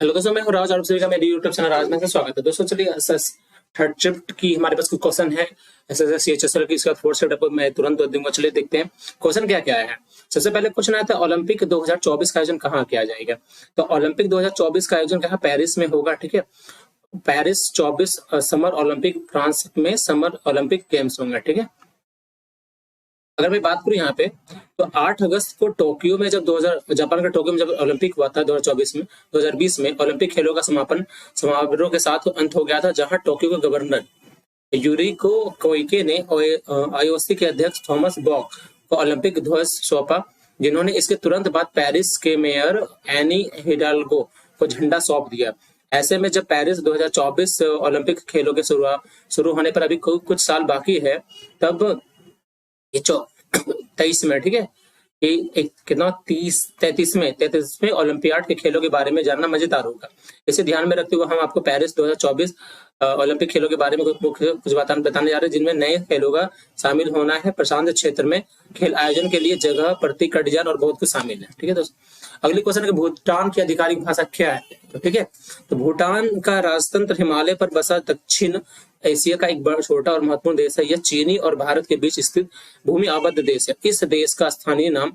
Hello दोस्तों, मैं हूँ राज और आप सभी का मेरे यूट्यूब चैनल राज में स्वागत है। दोस्तों चलिए एसएस थर्ड शिफ्ट की हमारे पास कुछ क्वेश्चन है। एसएस सीएचएसएल की इसका फोर्थ शिफ्ट आपको मैं तुरंत दूंगा। चलिए देखते हैं क्वेश्चन क्या क्या है। सबसे पहले क्वेश्चन आया था ओलंपिक 2024 का आयोजन कहाँ किया जाएगा। तो ओलंपिक 2024 का आयोजन कहाँ, पेरिस में होगा। ठीक है, पेरिस 24 समर ओलंपिक, फ्रांस में समर ओलंपिक गेम्स होंगे। ठीक है, अगर मैं बात करूं यहाँ पे तो 8 अगस्त को टोक्यो में जब 2000 जापान का टोक्यो में जब ओलंपिक हुआ था 2020 में ओलंपिक खेलों का समापन समारोह के साथ अंत हो गया था, जहां टोक्यो के गवर्नर यूरिको कोइके ने आईओसी के अध्यक्ष थॉमस बॉक को ओलंपिक ध्वज सौंपा, जिन्होंने इसके तुरंत बाद पेरिस के मेयर एनी हिडाल्गो को झंडा सौंप दिया। ऐसे में जब पेरिस 2024 ओलंपिक खेलों के शुरू होने पर अभी कुछ साल बाकी है, तब ये 23 में, ठीक है, कि एक कितना 33वें ओलंपियाड के खेलों के बारे में जानना मजेदार होगा। इसे ध्यान में रखते हुए हम आपको पेरिस 2024 ओलंपिक खेलों के बारे में कुछ बातें बताने जा रहे हैं, जिनमें नए खेलों का शामिल होना है। प्रशांत क्षेत्र में खेल आयोजन के लिए जगह, प्रतीक का डिजाइन और बहुत कुछ शामिल है। ठीक है दोस्तों, अगली क्वेश्चन है भूटान की आधिकारिक भाषा क्या है। तो ठीक है, तो भूटान का राजतंत्र हिमालय पर बसा दक्षिण एशिया का एक बड़ा छोटा और महत्वपूर्ण देश है। यह चीनी और भारत के बीच स्थित भूमि आबद्ध देश है। इस देश का स्थानीय नाम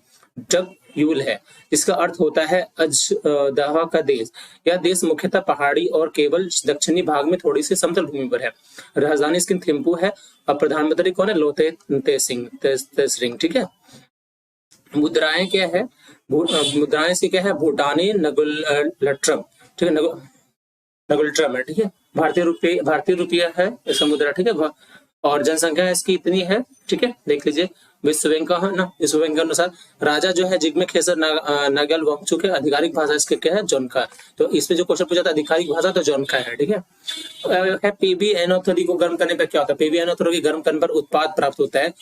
डग यूल है, जिसका अर्थ होता है अजदाहा का देश। यह देश मुख्यतः पहाड़ी और केवल दक्षिणी भाग में थोड़ी सी समतल भूमि पर है। राजधानी इसकी थिम्पू है और प्रधानमंत्री कौन है, लोते तेसिंग। ठीक है, मुद्राएं क्या है, मुद्राएं से क्या है, भूटानी नगुलट्रम। ठीक है, नगुलट्रम है। ठीक है, भारतीय रुपया है इसका मुद्रा। ठीक है, और जनसंख्या इसकी इतनी है। ठीक है, देख लीजिए विश्व बैंक का है ना, विश्व बैंक के अनुसार राजा जो है जिग्मे खेसर नागल वांगचू के आधिकारिक भाषा इसके क्या है, जोनका। तो इसमें जो क्वेश्चन पूछा था आधिकारिक भाषा, तो जोनका है। ठीक है, पीबीएनओ3 को गर्म करने पर क्या होता है, पीबीएनओ3 गर्म करने पर उत्पाद प्राप्त होता है।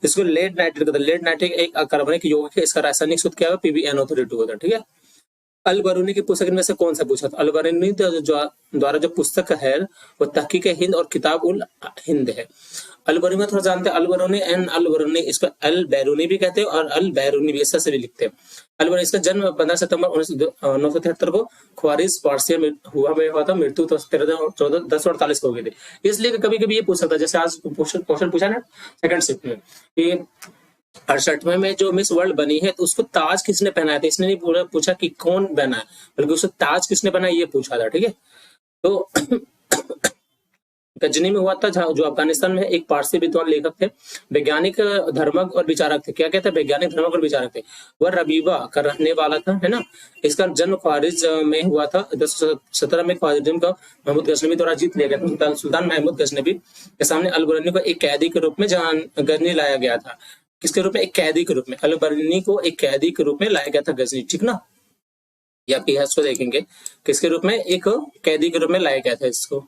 इसको लेड नाइट्रेट एक अकार्बनिक यौगिक है, इसका रासायनिक सूत्र क्या है, पीबीएनओ3 होता है। ठीक है, अल बरूनी की पुस्तक इनमें से कौन सा पूछा था। अल बरूनी द्वारा जो पुस्तक है वो तहकीक हिंद और किताब उल हिंद है। अल बरूनी में थोड़ा जानते हैं, अल बरूनी एंड अल बरूनी, इसको अल बैरूनी भी कहते हैं और अल बैरूनी भी ऐसा से भी लिखते हैं। अल बरूनी, इसका जन्म 15 सितंबर 1973 को ख्वारिज पारसिया में हुआ था। मृत्यु तो 1048 को हो गई थी। इसलिए कभी कभी ये पूछ सकता है, जैसे आज क्वेश्चन पूछा ना सेकंड शिफ्ट में कि 68वें में जो मिस वर्ल्ड बनी है तो उसको ताज किसने पहनाया था। इसने नहीं पूछा कि कौन पहना है, बल्कि उसको ताज किसने पहना ये पूछा था। ठीक है, तो गजनी में हुआ था, जो अफगानिस्तान में एक पारसी विद्वान लेखक थे, वैज्ञानिक, धर्मज्ञ और विचारक थे। क्या कहते हैं, वैज्ञानिक, धर्मज्ञ और विचारक थे। वह रबीबा का रहने वाला था, है ना। इसका जन्म ख्वारिज में हुआ था। 17 में ख्वारिज्म का महमूद गजनवी द्वारा जीत लिया गया था। सुल्तान महमूद गजनवी के सामने अल बरूनी को एक कैदी के रूप में गजनी लाया गया था। किसके रूप में, एक कैदी के रूप में। अल बरूनी को एक कैदी के रूप में लाया गया था गजनी। ठीक ना, या इतिहास को देखेंगे किसके रूप में, एक कैदी के रूप में लाया गया था इसको।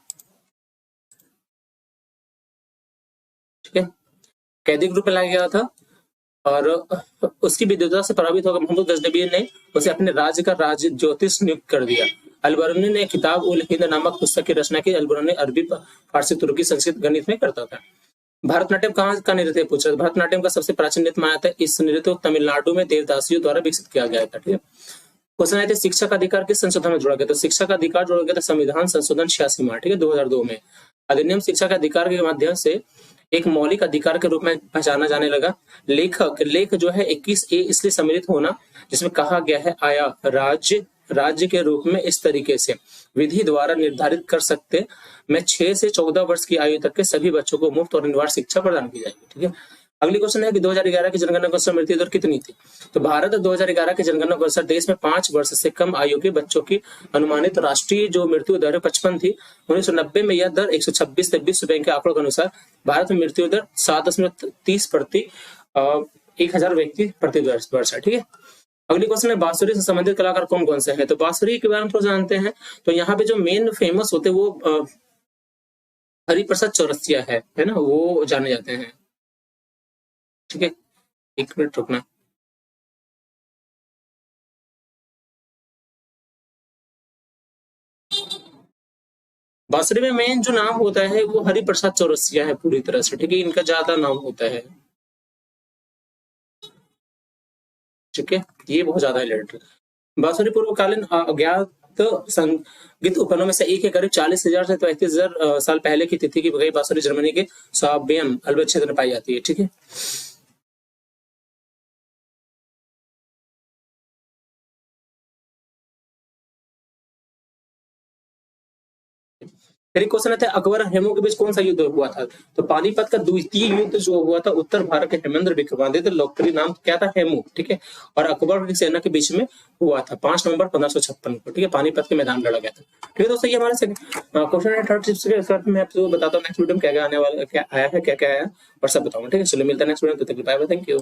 ठीक है, कैदी के रूप में लाया गया था और उसकी विद्वता से प्रभावित होकर महमूद गजनवी ने उसे अपने राज्य का राज ज्योतिष नियुक्त कर दिया। अल बरूनी ने किताब उल हिंद नामक पुस्तक की रचना की। अल बरूनी अरबी, फारसी, तुर्की, संस्कृत, गणित में करता था। भरतनाट्यम कहाँ का नृत्य पूछा। भरतनाट्यम का सबसे प्राचीन नृत्य माना था। इस नृत्य को तमिलनाडु में देवदासियों द्वारा विकसित किया गया था। ठीक है, क्वेश्चन आए थे शिक्षा का अधिकार किस संशोधन में जोड़ा गया। तो शिक्षा का अधिकार जोड़ा गया था संविधान संशोधन 86 में। ठीक है, 2002 में अधिनियम शिक्षा के अधिकार के माध्यम से एक मौलिक अधिकार के रूप में पहचाना जाने लगा। लेख जो है 21A इसलिए सम्मिलित होना, जिसमें कहा गया है आया राज्य के रूप में इस तरीके से विधि द्वारा निर्धारित कर सकते में 6 से 14 वर्ष की आयु तक के सभी बच्चों को मुफ्त और अनिवार्य शिक्षा प्रदान की जाएगी। ठीक है, अगली क्वेश्चन है कि 2011 की जनगणना के अनुसार मृत्यु दर कितनी थी। तो भारत 2011 की जनगणना के अनुसार देश में 5 वर्ष से कम आयु के बच्चों की अनुमानित राष्ट्रीय जो मृत्यु दर 55 थी। 1990 में यह दर 126 थे। विश्व बैंक के आंकड़ों के अनुसार भारत में मृत्यु दर 7.30 प्रति 1000 व्यक्ति प्रति वर्ष है। ठीक है, अगली क्वेश्चन है बांसुरी से संबंधित कलाकार कौन कौन से हैं। तो बांसुरी के बारे में थोड़ा जानते हैं। तो यहाँ पे जो मेन फेमस होते हैं वो हरिप्रसाद चौरसिया है ना, वो जाने जाते हैं। ठीक है, एक मिनट रुकना। बांसुरी में मेन जो नाम होता है वो हरिप्रसाद चौरसिया है पूरी तरह से। ठीक है, इनका ज्यादा नाम होता है। ठीक है, ये बहुत ज्यादा रिलेटेड। बांसुरी पूर्वकालीन अज्ञात तो संगीत उपकरणों में से एक है करीब 40,000 से 35,000 साल पहले की तिथि की गई बांसुरी जर्मनी के स्वाबियम अल्बर्ट क्षेत्र में पाई जाती है। ठीक है, फिर एक क्वेश्चन आता है अकबर और हेमू के बीच कौन सा युद्ध हुआ था? तो पानीपत का द्वितीय युद्ध जो हुआ था उत्तर भारत के हेमेंद्र विक्रमादित्य, लोकप्रिय नाम क्या था? हेमू। ठीक है, और अकबर की सेना के बीच में हुआ था 5 नवंबर 1556 को। ठीक है, पानीपत के मैदान में लड़ा गया था। ठीक है दोस्तों, ये हमारा क्वेश्चन है थर्ड टिप्स के साथ मैं आपको बताता हूँ नेक्स्ट वीडियो में क्या क्या आने वाला, क्या आया है, क्या क्या आया और सब बताऊंगा। ठीक है, चलिए मिलता है नेक्स्ट वीडियो में, तब तक बाय बाय, थैंक यू।